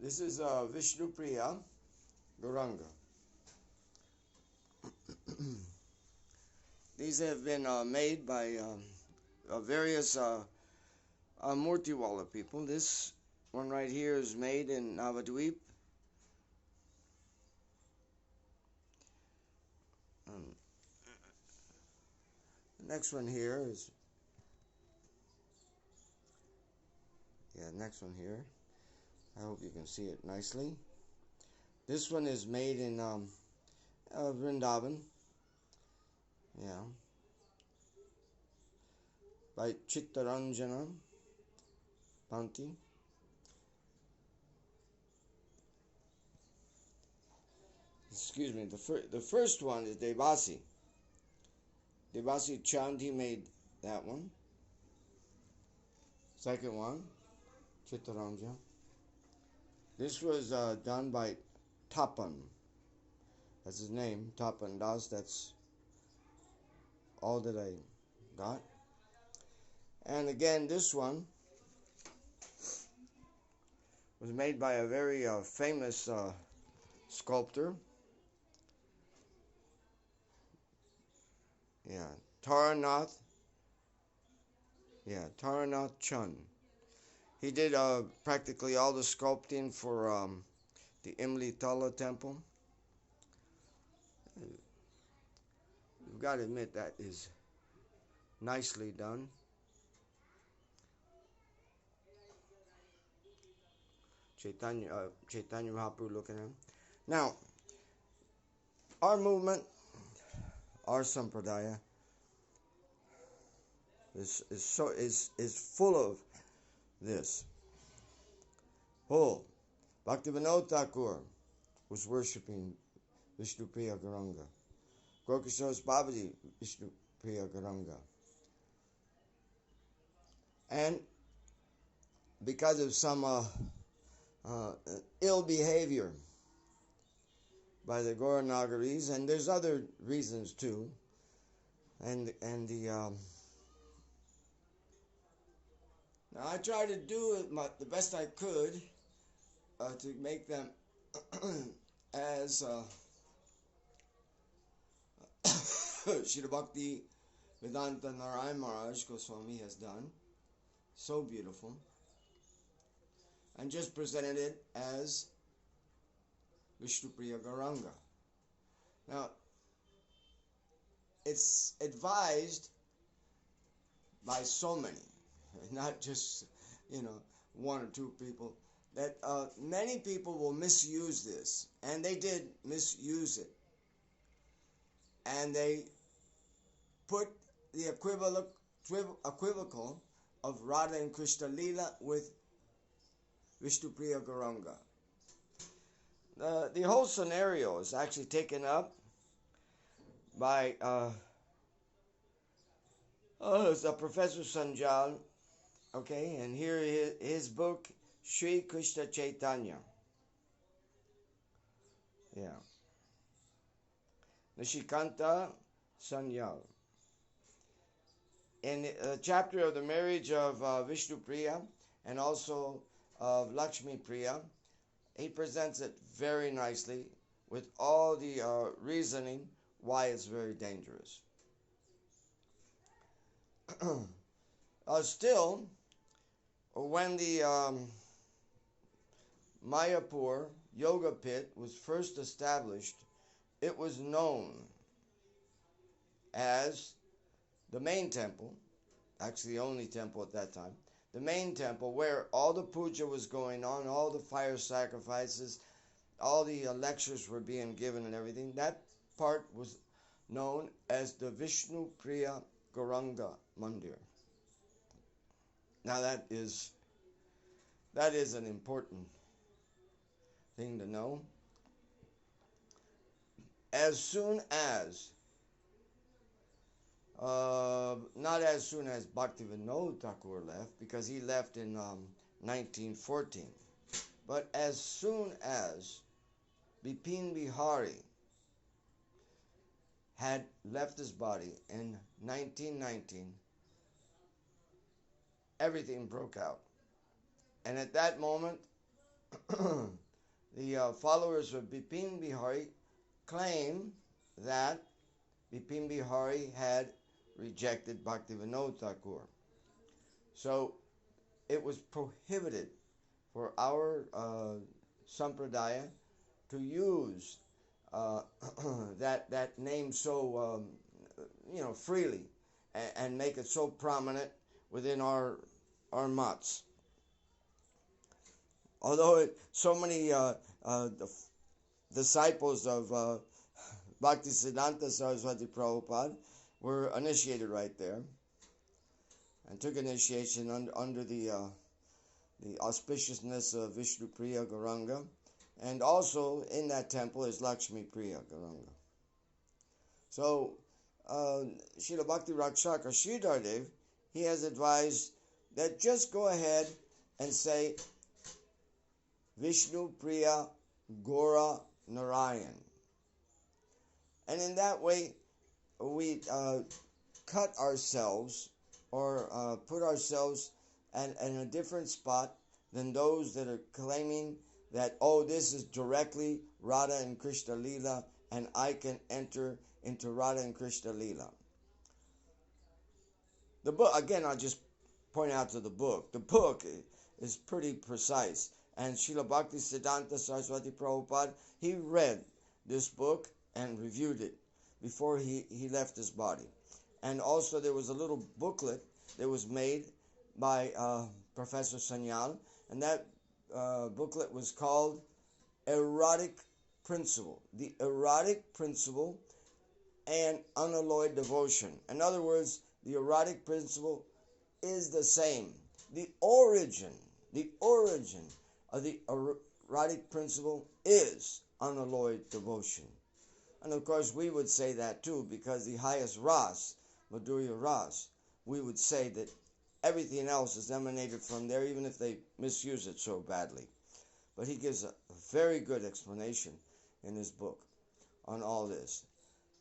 This is Visnu-priya Gaur. These have been made by various Murtiwala people. This one right here is made in Navadvip. The next one here is, next one here. I hope you can see it nicely. This one is made in Vrindavan. Yeah. By Chittaranjana Panti. Excuse me, the first one is Devasi. Devasi Chand, he made that one. Second one, Chittaranjana. This was done by Tapan. That's his name, Tapan Das. That's all that I got. And again, this one was made by a very famous sculptor. Yeah, Taranath. Yeah, Taranath Chand. He did practically all the sculpting for the Imli Tala temple. You've got to admit that is nicely done. Chaitanya Mahaprabhu looking at him. Now, our movement, our sampradaya, is full of this. Bhaktivinoda Thakur was worshipping Visnu-priya Gaur. Gorkishore Babaji, Visnu-priya Gaur. And because of some ill behavior by the Gaur Nagaris, and there's other reasons too, and the now I tried to do the best I could to make them as Srila Bhakti Vedanta Narayan Maharaj Goswami has done, so beautiful, and just presented it as Visnu-priya Gaur. Now, it's advised by so many, not just, one or two people, that many people will misuse this, and they did misuse it. And they put the equivocal of Radha and Krishna Leela with Visnu-priya Gaur. The whole scenario is actually taken up by Professor Sanjal, okay, and here his book, Sri Krishna Chaitanya. Yeah. Nishikanta Sanyal. In the chapter of the marriage of Vishnu-priya and also of Lakshmi-priya, he presents it very nicely with all the reasoning why it's very dangerous. Still, when the Mayapur Yoga Pit was first established, it was known as the main temple, actually the only temple at that time, the main temple where all the puja was going on, all the fire sacrifices, all the lectures were being given and everything. That part was known as the Visnu-priya Gaur Mandir. Now that is an important thing to know. As soon as, not as soon as Bhaktivinoda Thakur left, because he left in 1914, but as soon as Bipin Bihari had left his body in 1919, everything broke out. And at that moment, the followers of Bipin Bihari claim that Bipin Bihari had rejected Bhaktivinoda Thakur. So it was prohibited for our sampradaya to use that name so freely and make it so prominent within our mats. Although so many disciples of Bhaktisiddhanta Saraswati Prabhupada were initiated right there and took initiation under the auspiciousness of Visnu-priya Gauranga, and also in that temple is Lakshmi-priya Gauranga. So Srila Bhakti Rakshaka Sridhardev, he has advised that just go ahead and say Visnu-priya Gaur Narayan. And in that way, we cut ourselves or put ourselves in a different spot than those that are claiming that, oh, this is directly Radha and Krishna Leela and I can enter into Radha and Krishna Leela. The book, again, I'll just point out to the book. The book is pretty precise. And Srila Bhakti Siddhanta Saraswati Prabhupada, he read this book and reviewed it before he left his body. And also there was a little booklet that was made by Professor Sanyal, and that booklet was called Erotic Principle. The Erotic Principle and Unalloyed Devotion. In other words, the erotic principle is the same. The origin of the erotic principle is unalloyed devotion. And of course we would say that too, because the highest ras, Madhurya ras, we would say that everything else is emanated from there, even if they misuse it so badly. But he gives a very good explanation in his book on all this.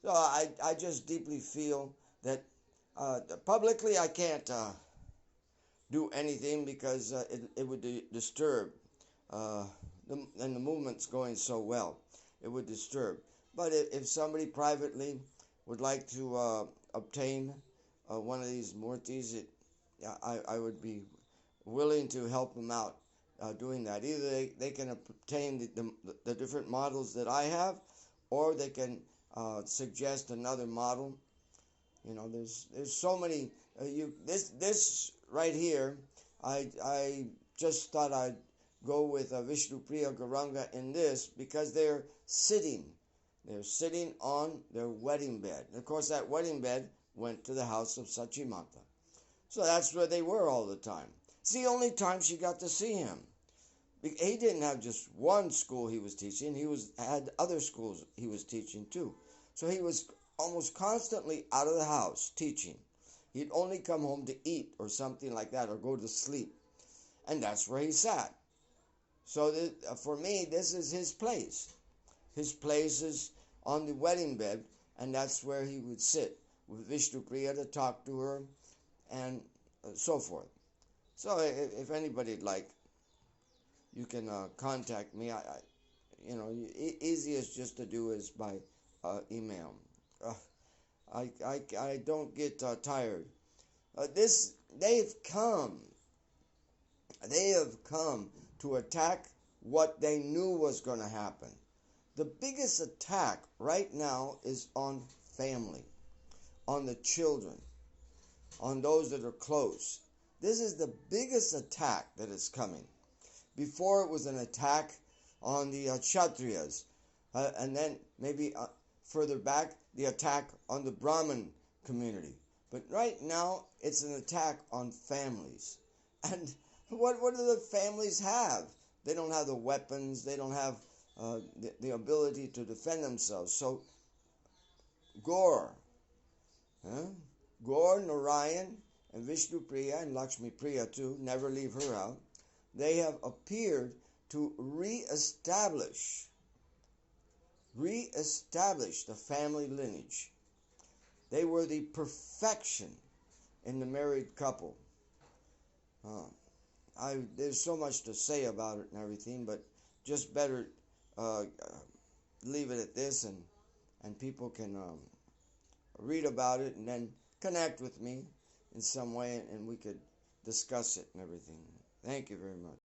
So I just deeply feel that publicly I can't do anything because it would disturb, and the movement's going so well, it would disturb. But if somebody privately would like to obtain one of these murtis, I would be willing to help them out doing that. Either they can obtain the different models that I have, or they can suggest another model. You know, there's so many. This right here, I just thought I'd go with Visnu-priya Gauranga in this because they're sitting on their wedding bed. And of course, that wedding bed went to the house of Sachimata. So that's where they were all the time. It's the only time she got to see him. He didn't have just one school he was teaching. He had other schools he was teaching too. So he was almost constantly out of the house teaching. He'd only come home to eat or something like that or go to sleep. And that's where he sat. So for me, this is his place. His place is on the wedding bed, and that's where he would sit with Vishnu-priya to talk to her and so forth. So if anybody'd like, you can contact me. Easiest just to do is by email. I don't get tired. They have come to attack what they knew was going to happen. The biggest attack right now is on family, on the children, on those that are close. This is the biggest attack that is coming. Before it was an attack on the Kshatriyas, and then maybe further back, the attack on the Brahmin community. But right now, it's an attack on families. And what do the families have? They don't have the weapons. They don't have the ability to defend themselves. So, Gaur Narayan, and Visnu-priya, and Lakshmi-priya too, never leave her out, they have appeared to re-establish the family lineage. They were the perfection in the married couple. there's so much to say about it and everything, but just better uh, leave it at this, and people can read about it and then connect with me in some way, and we could discuss it and everything. Thank you very much.